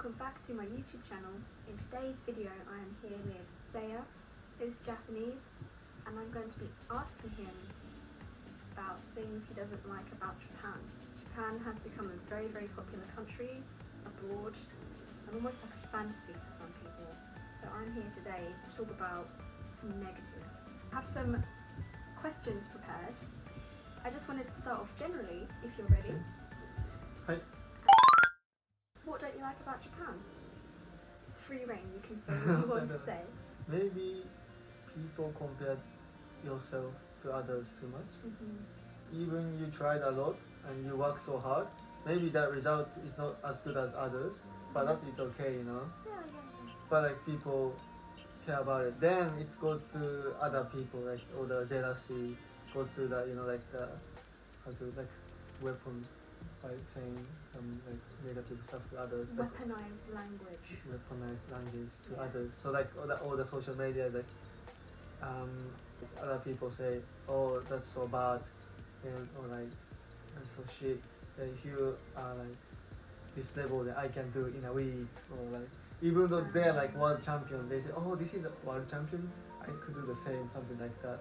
welcome back to my YouTube channel. In today's video I am here with Seiya, who's Japanese, and I'm going to be asking him about things he doesn't like about Japan. Japan has become a very, very popular country abroad, and almost like a fantasy for some people. So I'm here today to talk about some negatives. I have some questions prepared. I just wanted to start off generally, if you're ready. Hi. What don't you like about Japan? It's free reign, you can say what you want to say. Maybe people compare yourself to others too much. Even you tried a lot and you work so hard, maybe that result is not as good as others, but it's okay, you know. Yeah. But like people care about it, then it goes to other people, like all the jealousy goes to the, you know, like the how to like weapon by saying some like negative stuff to others. Weaponized language. Weaponized language to others. So like all the social media, like other people say, oh, that's so bad, and or like that's so shit. And if you are like this level that I can do in a week, or like even though they're like world champion, they say, oh, this is a world champion, I could do the same, something like that.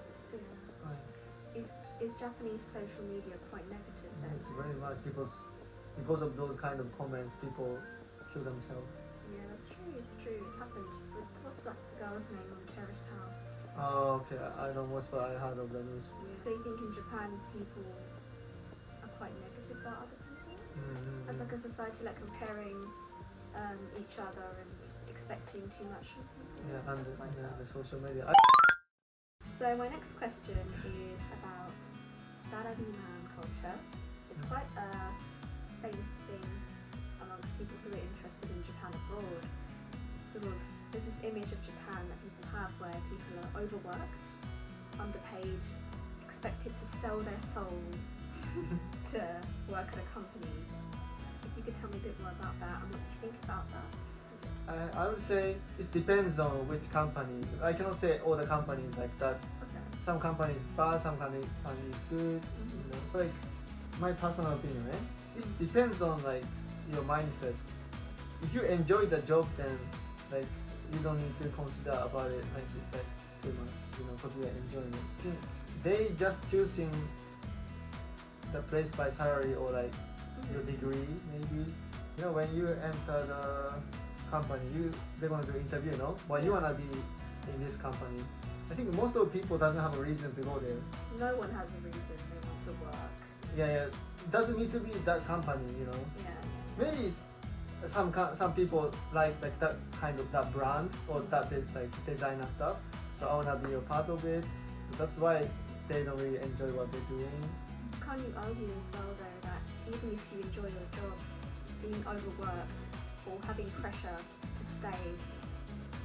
Is Japanese social media quite negative then? It's very much because of those kind of comments, people kill themselves. Yeah, that's true. It's true. It's happened. What's that girl's name on Terrace House? Oh, okay. I don't know what's, but I heard of the news. Yeah. So you think in Japan people are quite negative about other people? As like a society, like comparing each other and expecting too much from people. Yeah, and the social media. So my next question is about salaryman culture. It's quite a famous thing amongst people who are interested in Japan abroad. Sort of, there's this image of Japan that people have where people are overworked, underpaid, expected to sell their soul to work at a company. If you could tell me a bit more about that and what you think about that. I would say it depends on which company. I cannot say all the companies like that. Okay. Some companies bad, some companies good. You know, like my personal opinion, it depends on like your mindset. If you enjoy the job, then like you don't need to consider about it like it's like too much, you know, because you are enjoying it. They just choosing the place by salary or like your degree maybe. You know, when you enter the company, they're gonna do interview, you know, but you wanna be in this company. I think most of the people doesn't have a reason to go there. No one has a reason they want to work. Yeah. It doesn't need to be that company, you know. Yeah. Maybe some people like that kind of that brand or that like designer stuff. So I wanna be a part of it. That's why they don't really enjoy what they're doing. Can't you argue as well though that even if you enjoy your job, being overworked or having pressure to stay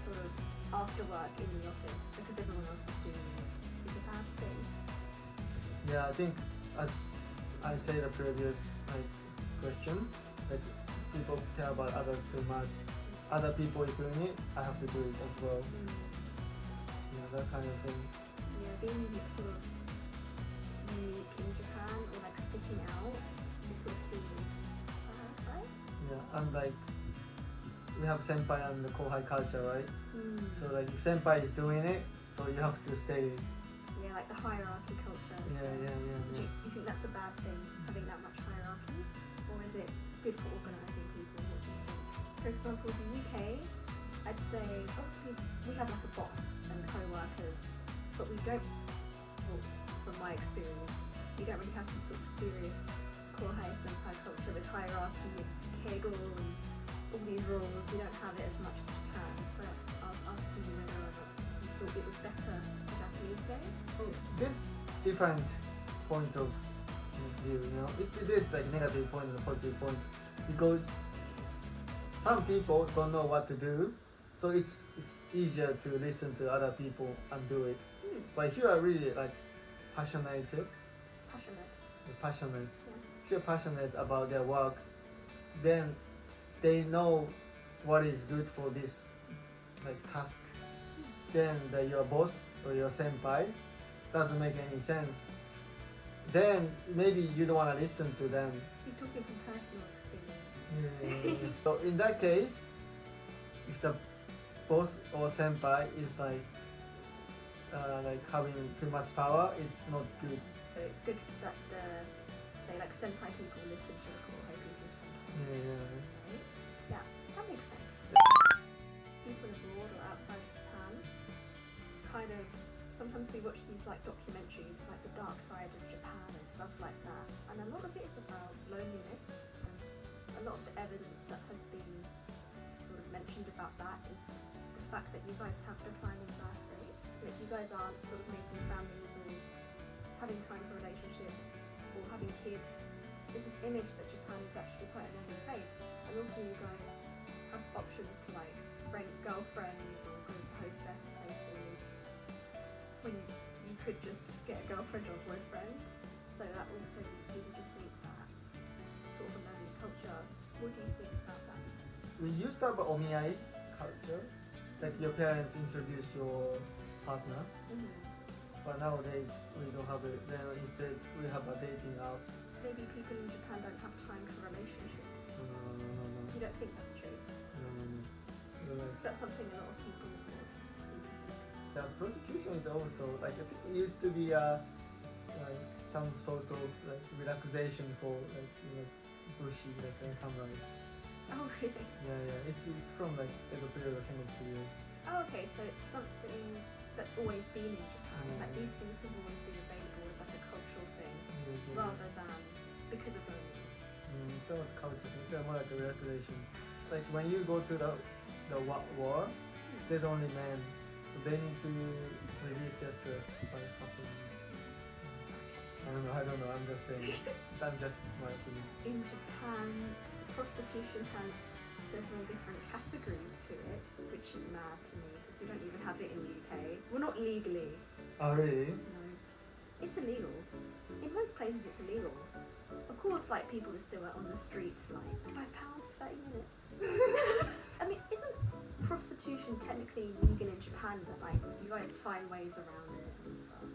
sort of after work in the office because everyone else is doing it is a bad thing? Yeah, I think as I say the previous like question, like people care about others too much. Other people is doing it, I have to do it as well. Yeah, that kind of thing. Yeah, being sort of unique in Japan or like sticking out, it sort of seems bad, right? Yeah, and like we have senpai and the kohai culture, right? So like if senpai is doing it, so you have to stay. Yeah, like the hierarchy culture. Yeah. Do you think that's a bad thing, having that much hierarchy? Or is it good for organising people? What do you think? For example, in the UK, I'd say obviously we have like a boss and co-workers, but we don't, well, from my experience, we don't really have this sort of serious kohai senpai culture with hierarchy, kegel and all these rules. We don't have it as much as Japan. So I was asking you whether or not you thought it was better the Japanese way? This different point of view, you know, it is like negative point and a positive point because some people don't know what to do, so it's easier to listen to other people and do it. But if you are really like passionate, if you're passionate about their work, then they know what is good for this like task. Then your boss or your senpai doesn't make any sense. Then maybe you don't want to listen to them. He's talking from personal experience. So in that case, if the boss or senpai is like having too much power, it's not good. So it's good that the, say, like senpai people listen to the Kohei people sometimes. Yeah. Right? Yeah, that makes sense. People abroad or outside of Japan, kind of, sometimes we watch these like documentaries, like the dark side of Japan and stuff like that, and a lot of it is about loneliness, and a lot of the evidence that has been sort of mentioned about that is the fact that you guys have declining birth rate, that you guys aren't sort of making families or having time for relationships or having kids. There's this image that Japan is actually quite a lonely place, and also you guys have options to like rent girlfriends or go to hostess places when you could just get a girlfriend or a boyfriend. So that also leads people to think that sort of a lonely culture. What do you think about that? We used to have an omiai culture, like your parents introduce your partner, but nowadays we don't have it. Then instead we have a dating app. Maybe people in Japan don't have time for relationships. No. You don't think that's true? No. Is that something a lot of people would seem to think? Yeah, prostitution is also like I think it used to be like some sort of like relaxation for like bushi like samurai. Oh really? Yeah. It's from like Edo period or Sengoku period. Oh okay, so it's something that's always been in Japan. Like these things have always been available as like a cultural thing, rather than because of loneliness. So it's culture. It's more like a relaxation. Like when you go to the war, there's only men, so they need to release their stress by fucking. I don't know. I'm just saying. That's just my opinion. In Japan, prostitution has several different categories to it, which is mad to me because we don't even have it in the UK. Well, not legally. Oh really? No, it's illegal. In most places, it's illegal. Of course, like people are still out on the streets, like £5, 30 minutes. I mean, isn't prostitution technically legal in Japan? But like you guys find ways around it and stuff.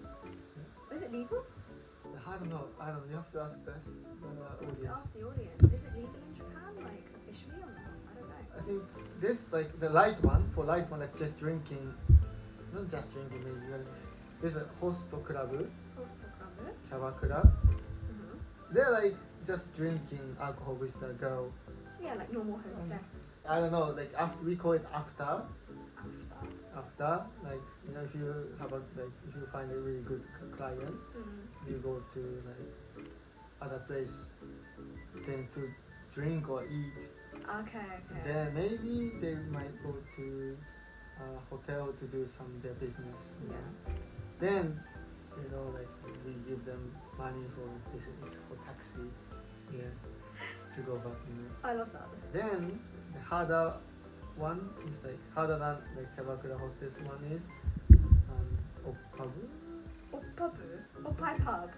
Is it legal? I don't know. You have to ask the audience. Ask the audience. Is it legal in Japan, like officially or not? I don't know. I think this like the light one like just drinking, not just drinking maybe. Like, there's a host club, Hosta club. Kyabakura. They're like just drinking alcohol with the girl. Yeah, like normal hostess. I don't know, like after we call it after, like if you have if you find a really good client, you go to like other place, then to drink or eat. Okay. Then maybe they might go to a hotel to do some their business. Yeah. Then like we give them money for it's for taxi, to go back. I love that. Then the harder one is like harder than the Kyabakura hostess one is oppabu. Oppai pub.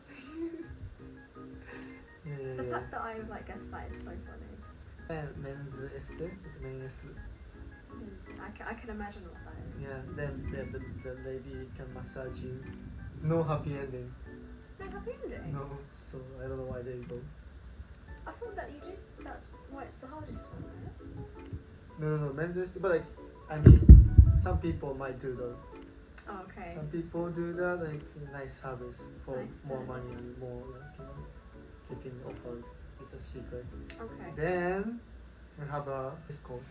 Yeah. The fact that I like guessed that is so funny. And men's este, men's. I can imagine what that is. Yeah. Then the lady can massage you. No happy ending. No happy ending? No. So I don't know why they go. I thought that you did. That's why it's the hardest one, right? No, men's este, but like I mean, some people might do though. Oh, okay. Some people do that like nice service for Nice more service. money and more like getting offered. It's a secret. Okay. Then we have a escort.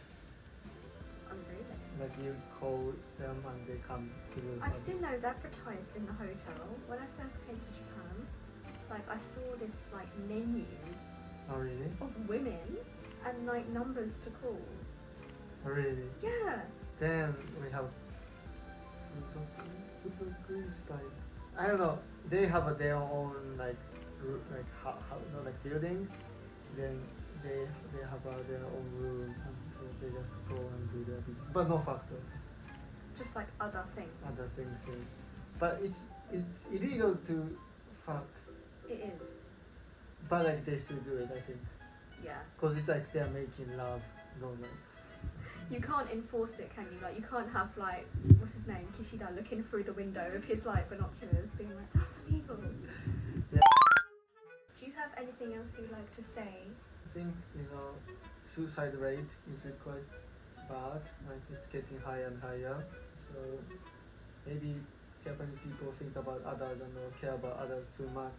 Oh, really? Like you call them and they come to the I've service. seen those advertised in the hotel. When I first came to Japan, like I saw this like menu Oh really? of women and like numbers to call. Oh really? Yeah. Then we have Fuzoku is like I don't know. They have their own like like building. Then they have their own room, and so they just go and do their business. But no factor. Just like other things. Other things. Yeah. But it's illegal to fuck. It is. But like they still do it, I think. Yeah. Cause it's like they're making love, no like. You can't enforce it, can you? Like you can't have like what's his name, Kishida, looking through the window of his like binoculars, being like, "That's illegal." Yeah. Do you have anything else you'd like to say? I think suicide rate is quite bad, like it's getting higher and higher. So maybe Japanese people think about others and don't care about others too much.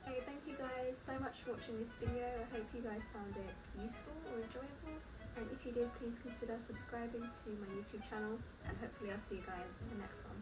Okay, thank you guys so much for watching this video. I hope you guys found it useful or enjoyable. And if you did, please consider subscribing to my YouTube channel, and hopefully I'll see you guys in the next one.